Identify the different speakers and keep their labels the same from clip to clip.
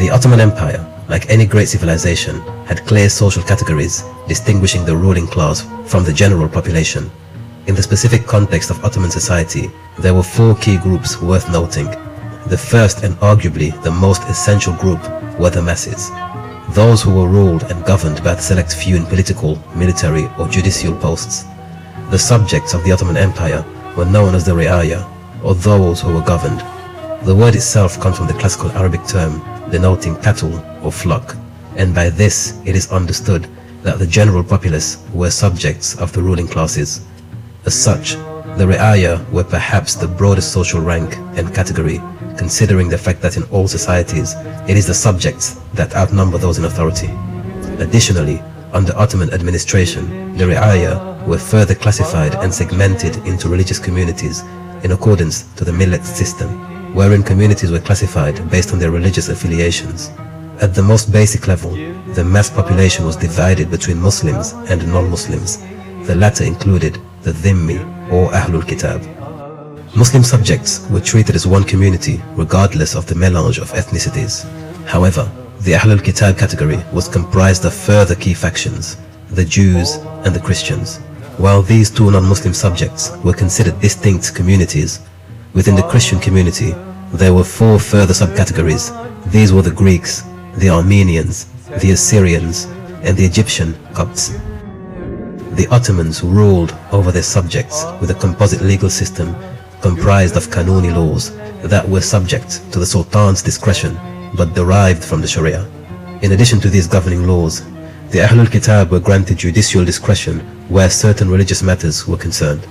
Speaker 1: The Ottoman Empire, like any great civilization, had clear social categories distinguishing the ruling class from the general population. In the specific context of Ottoman society, there were four key groups worth noting. The first and arguably the most essential group were the masses, those who were ruled and governed by the select few in political, military or judicial posts. The subjects of the Ottoman Empire were known as the Ri'aya, or those who were governed. The word itself comes from the classical Arabic term denoting cattle or flock, and by this it is understood that the general populace were subjects of the ruling classes. As such, the Ri'aya were perhaps the broadest social rank and category, considering the fact that in all societies it is the subjects that outnumber those in authority. Additionally, under Ottoman administration, the Ri'aya were further classified and segmented into religious communities in accordance to the millet system, wherein communities were classified based on their religious affiliations. At the most basic level, the mass population was divided between Muslims and non-Muslims. The latter included the Dhimmi or Ahlul Kitab. Muslim subjects were treated as one community regardless of the melange of ethnicities. However, the Ahlul Kitab category was comprised of further key factions, the Jews and the Christians. While these two non-Muslim subjects were considered distinct communities, within the Christian community, there were four further subcategories. These were the Greeks, the Armenians, the Assyrians, and the Egyptian Copts. The Ottomans ruled over their subjects with a composite legal system comprised of Kanuni laws that were subject to the Sultan's discretion but derived from the Sharia. In addition to these governing laws, the Ahlul Kitab were granted judicial discretion where certain religious matters were concerned.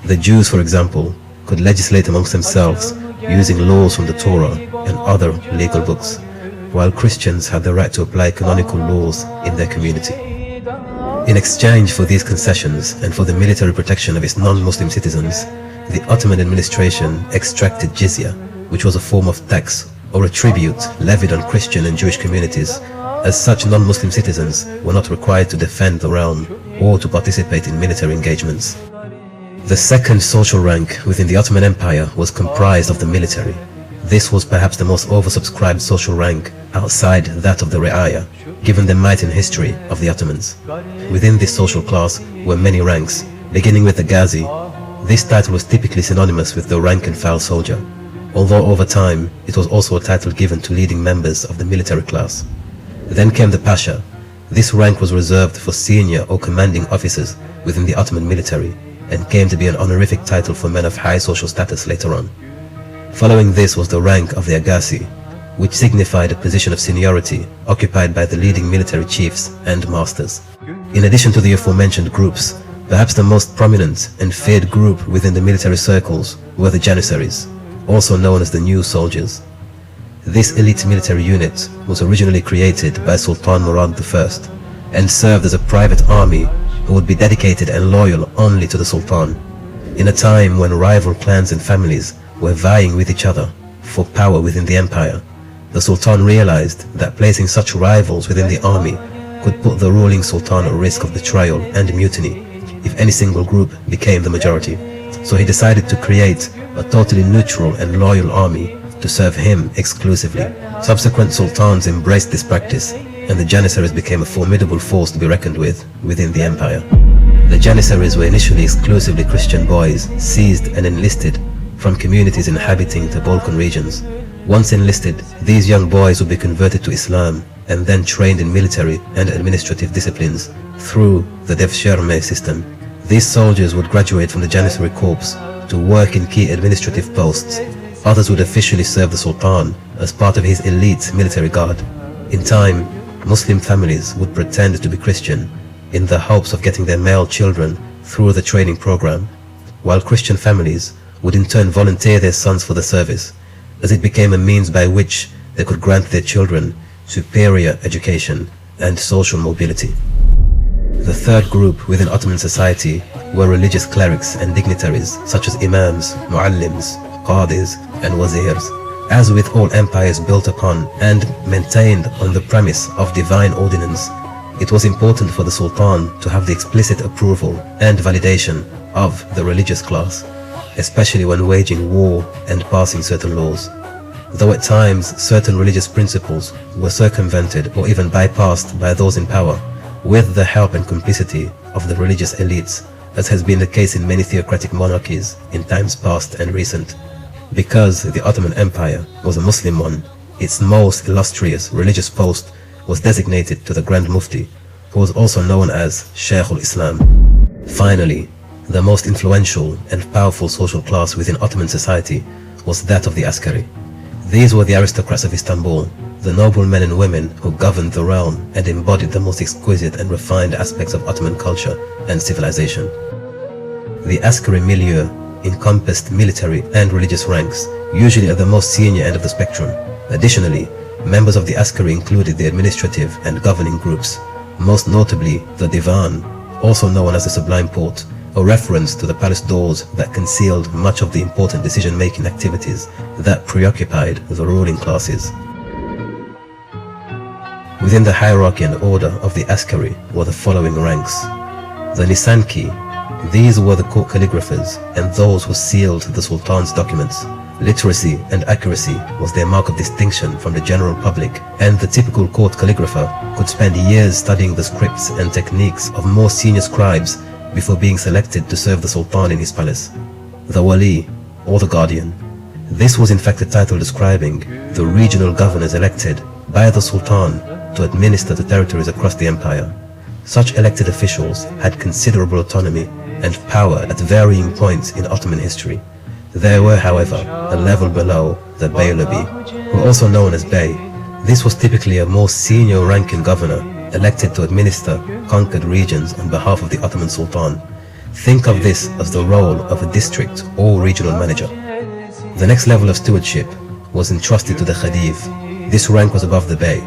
Speaker 1: The Jews, for example, could legislate amongst themselves using laws from the Torah and other legal books, while Christians had the right to apply canonical laws in their community. In exchange for these concessions and for the military protection of its non-Muslim citizens, the Ottoman administration extracted jizya, which was a form of tax or a tribute levied on Christian and Jewish communities. As such, non-Muslim citizens were not required to defend the realm or to participate in military engagements. The second social rank within the Ottoman Empire was comprised of the military. This was perhaps the most oversubscribed social rank outside that of the Ri'aya, given the might and history of the Ottomans. Within this social class were many ranks, beginning with the Ghazi. This title was typically synonymous with the rank-and-file soldier, although over time it was also a title given to leading members of the military class. Then came the Pasha. This rank was reserved for senior or commanding officers within the Ottoman military, and came to be an honorific title for men of high social status later on. Following this was the rank of the Agassi, which signified a position of seniority occupied by the leading military chiefs and masters. In addition to the aforementioned groups, perhaps the most prominent and feared group within the military circles were the Janissaries, also known as the New Soldiers. This elite military unit was originally created by Sultan Murad I and served as a private army who would be dedicated and loyal only to the Sultan. In a time when rival clans and families were vying with each other for power within the empire, the Sultan realized that placing such rivals within the army could put the ruling Sultan at risk of betrayal and mutiny if any single group became the majority. So he decided to create a totally neutral and loyal army to serve him exclusively. Subsequent sultans embraced this practice, and the Janissaries became a formidable force to be reckoned with within the empire. The Janissaries were initially exclusively Christian boys, seized and enlisted from communities inhabiting the Balkan regions. Once enlisted, these young boys would be converted to Islam and then trained in military and administrative disciplines through the Devshirme system. These soldiers would graduate from the Janissary Corps to work in key administrative posts. Others would officially serve the Sultan as part of his elite military guard. In time, Muslim families would pretend to be Christian in the hopes of getting their male children through the training program, while Christian families would in turn volunteer their sons for the service, as it became a means by which they could grant their children superior education and social mobility. The third group within Ottoman society were religious clerics and dignitaries such as imams, muallims, qadis, and wazirs. As with all empires built upon and maintained on the premise of divine ordinance, it was important for the Sultan to have the explicit approval and validation of the religious class, especially when waging war and passing certain laws. though at times certain religious principles were circumvented or even bypassed by those in power, with the help and complicity of the religious elites, as has been the case in many theocratic monarchies in times past and recent. Because the Ottoman Empire was a Muslim one, its most illustrious religious post was designated to the Grand Mufti, who was also known as Shaykh al-Islam. Finally, the most influential and powerful social class within Ottoman society was that of the Askari. These were the aristocrats of Istanbul, the noble men and women who governed the realm and embodied the most exquisite and refined aspects of Ottoman culture and civilization. The Askari milieu encompassed military and religious ranks, usually at the most senior end of the spectrum. Additionally, members of the Askari included the administrative and governing groups, most notably the Divan, also known as the Sublime Porte, a reference to the palace doors that concealed much of the important decision-making activities that preoccupied the ruling classes. Within the hierarchy and order of the Askari were the following ranks. The Nisanki, these were the court calligraphers and those who sealed the Sultan's documents. Literacy and accuracy was their mark of distinction from the general public, and the typical court calligrapher could spend years studying the scripts and techniques of more senior scribes before being selected to serve the Sultan in his palace. The Wali, or the Guardian. This was in fact a title describing the regional governors elected by the Sultan to administer the territories across the empire. Such elected officials had considerable autonomy and power at varying points in Ottoman history. There were, however, a level below the Beylevi, who were also known as Bey. This was typically a more senior ranking governor elected to administer conquered regions on behalf of the Ottoman Sultan. Think of this as the role of a district or regional manager. The next level of stewardship was entrusted to the Khedive. This rank was above the Bey.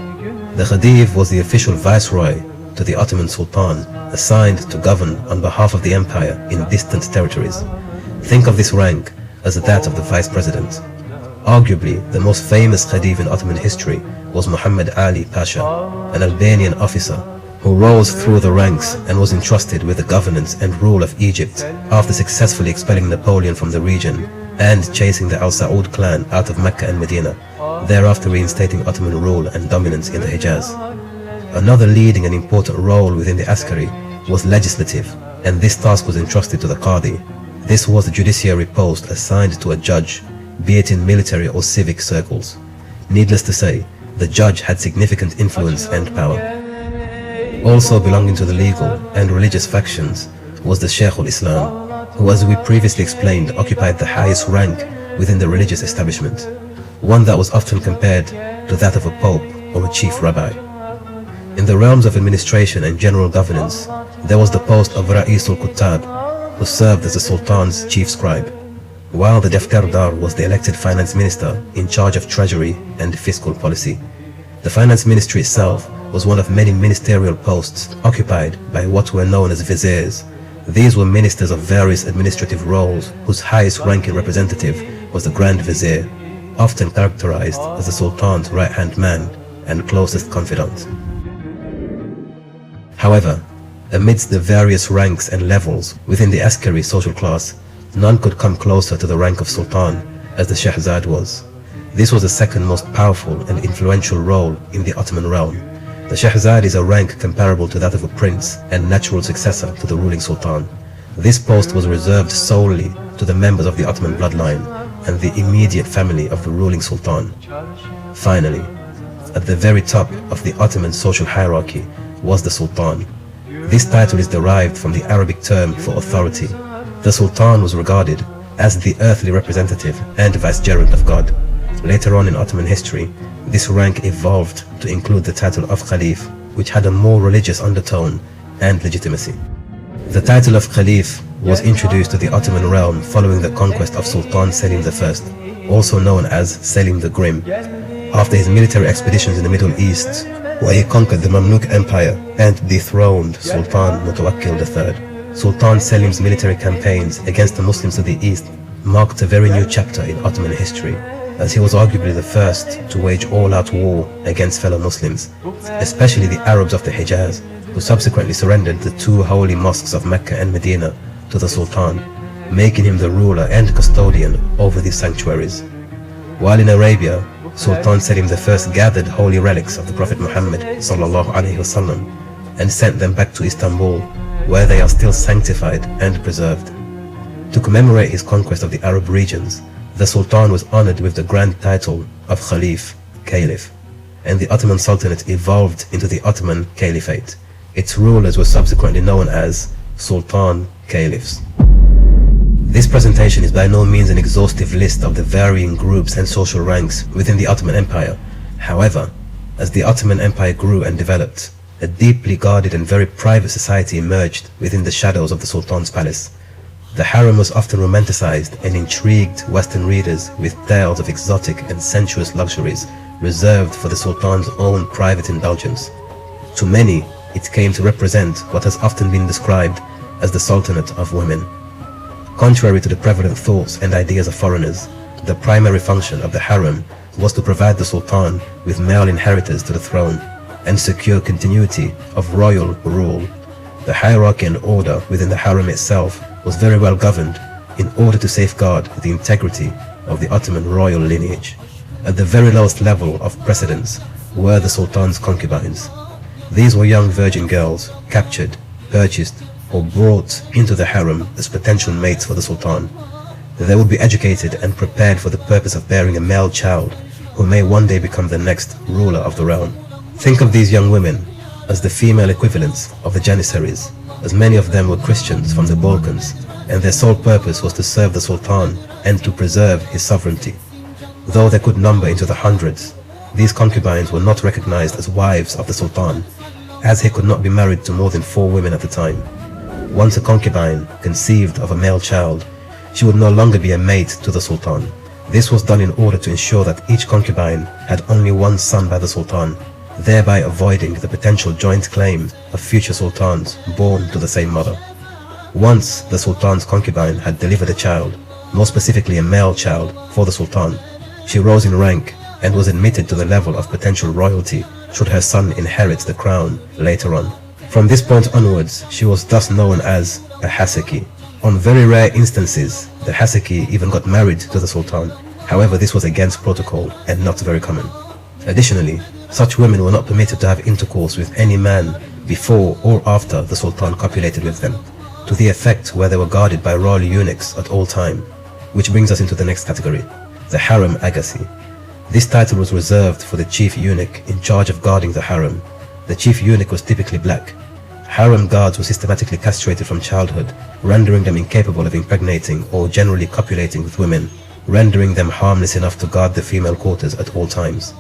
Speaker 1: The Khedive was the official viceroy to the Ottoman Sultan, assigned to govern on behalf of the empire in distant territories. Think of this rank as that of the vice president. Arguably, the most famous Khedive in Ottoman history was Muhammad Ali Pasha, an Albanian officer who rose through the ranks and was entrusted with the governance and rule of Egypt after successfully expelling Napoleon from the region and chasing the Al Saud clan out of Mecca and Medina, thereafter reinstating Ottoman rule and dominance in the Hijaz. Another leading and important role within the Askari was legislative, and this task was entrusted to the Qadi. This was the judiciary post assigned to a judge, be it in military or civic circles. Needless to say, the judge had significant influence and power. Also belonging to the legal and religious factions was the Shaykh al-Islam, who, as we previously explained, occupied the highest rank within the religious establishment, one that was often compared to that of a pope or a chief rabbi. In the realms of administration and general governance, there was the post of Ra'is al-Kuttab, who served as the Sultan's chief scribe, while the Defterdar was the elected finance minister in charge of treasury and fiscal policy. The finance ministry itself was one of many ministerial posts occupied by what were known as viziers. These were ministers of various administrative roles whose highest ranking representative was the Grand Vizier, often characterized as the Sultan's right-hand man and closest confidant. However, amidst the various ranks and levels within the Askari social class, none could come closer to the rank of Sultan as the Shahzad was. This was the second most powerful and influential role in the Ottoman realm. The Shahzad is a rank comparable to that of a prince and natural successor to the ruling Sultan. This post was reserved solely to the members of the Ottoman bloodline and the immediate family of the ruling Sultan. Finally, at the very top of the Ottoman social hierarchy was the Sultan. This title is derived from the Arabic term for authority. The Sultan was regarded as the earthly representative and vicegerent of God. Later on in Ottoman history, this rank evolved to include the title of Khalif, which had a more religious undertone and legitimacy. The title of Khalif was introduced to the Ottoman realm following the conquest of Sultan Selim I, also known as Selim the Grim, after his military expeditions in the Middle East, where he conquered the Mamluk Empire and dethroned Sultan Mutawakkil III. Sultan Selim's military campaigns against the Muslims of the East marked a very new chapter in Ottoman history, as he was arguably the first to wage all-out war against fellow Muslims, especially the Arabs of the Hijaz, who subsequently surrendered the two holy mosques of Mecca and Medina to the Sultan, making him the ruler and custodian over these sanctuaries. While in Arabia, Sultan Selim I gathered holy relics of the Prophet Muhammad ﷺ and sent them back to Istanbul, where they are still sanctified and preserved. To commemorate his conquest of the Arab regions, the Sultan was honored with the grand title of Khalif, Caliph, and the Ottoman Sultanate evolved into the Ottoman Caliphate. Its rulers were subsequently known as Sultan Caliphs. This presentation is by no means an exhaustive list of the varying groups and social ranks within the Ottoman Empire. However, as the Ottoman Empire grew and developed, a deeply guarded and very private society emerged within the shadows of the Sultan's palace. The harem was often romanticized and intrigued Western readers with tales of exotic and sensuous luxuries reserved for the Sultan's own private indulgence. To many, it came to represent what has often been described as the Sultanate of women. Contrary to the prevalent thoughts and ideas of foreigners, the primary function of the harem was to provide the Sultan with male inheritors to the throne and secure continuity of royal rule. The hierarchy and order within the harem itself was very well governed in order to safeguard the integrity of the Ottoman royal lineage. At the very lowest level of precedence were the Sultan's concubines. These were young virgin girls captured, purchased, or brought into the harem as potential mates for the Sultan. They would be educated and prepared for the purpose of bearing a male child who may one day become the next ruler of the realm. Think of these young women as the female equivalents of the Janissaries, as many of them were Christians from the Balkans, and their sole purpose was to serve the Sultan and to preserve his sovereignty. Though they could number into the hundreds, these concubines were not recognized as wives of the Sultan, as he could not be married to more than 4 women at a time. Once a concubine conceived of a male child, she would no longer be a mate to the Sultan. This was done in order to ensure that each concubine had only one son by the Sultan, thereby avoiding the potential joint claim of future sultans born to the same mother. Once the Sultan's concubine had delivered a child, more specifically a male child, for the Sultan, she rose in rank and was admitted to the level of potential royalty should her son inherit the crown later on. From this point onwards, she was thus known as a Haseki. On very rare instances, the Haseki even got married to the Sultan. However, this was against protocol and not very common. Additionally, such women were not permitted to have intercourse with any man before or after the Sultan copulated with them, to the effect where they were guarded by royal eunuchs at all time. Which brings us into the next category, the Harem Agassi. This title was reserved for the chief eunuch in charge of guarding the harem. The chief eunuch was typically black. Harem guards were systematically castrated from childhood, rendering them incapable of impregnating or generally copulating with women, rendering them harmless enough to guard the female quarters at all times.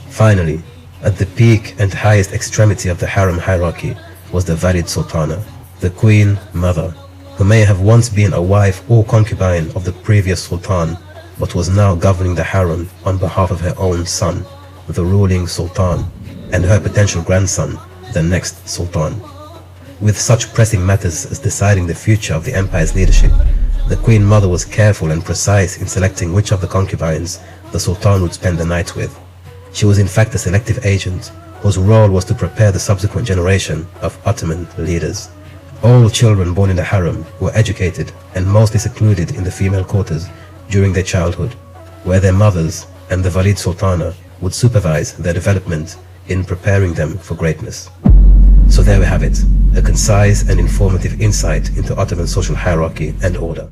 Speaker 1: Finally, at the peak and highest extremity of the harem hierarchy was the Valid Sultana, the Queen Mother, who may have once been a wife or concubine of the previous Sultan, but was now governing the harem on behalf of her own son, the ruling Sultan, and her potential grandson, the next Sultan. With such pressing matters as deciding the future of the empire's leadership, the Queen Mother was careful and precise in selecting which of the concubines the Sultan would spend the night with. She was in fact a selective agent, whose role was to prepare the subsequent generation of Ottoman leaders. All children born in the harem were educated and mostly secluded in the female quarters during their childhood, where their mothers and the Valid Sultana would supervise their development in preparing them for greatness. So there we have it, a concise and informative insight into Ottoman social hierarchy and order.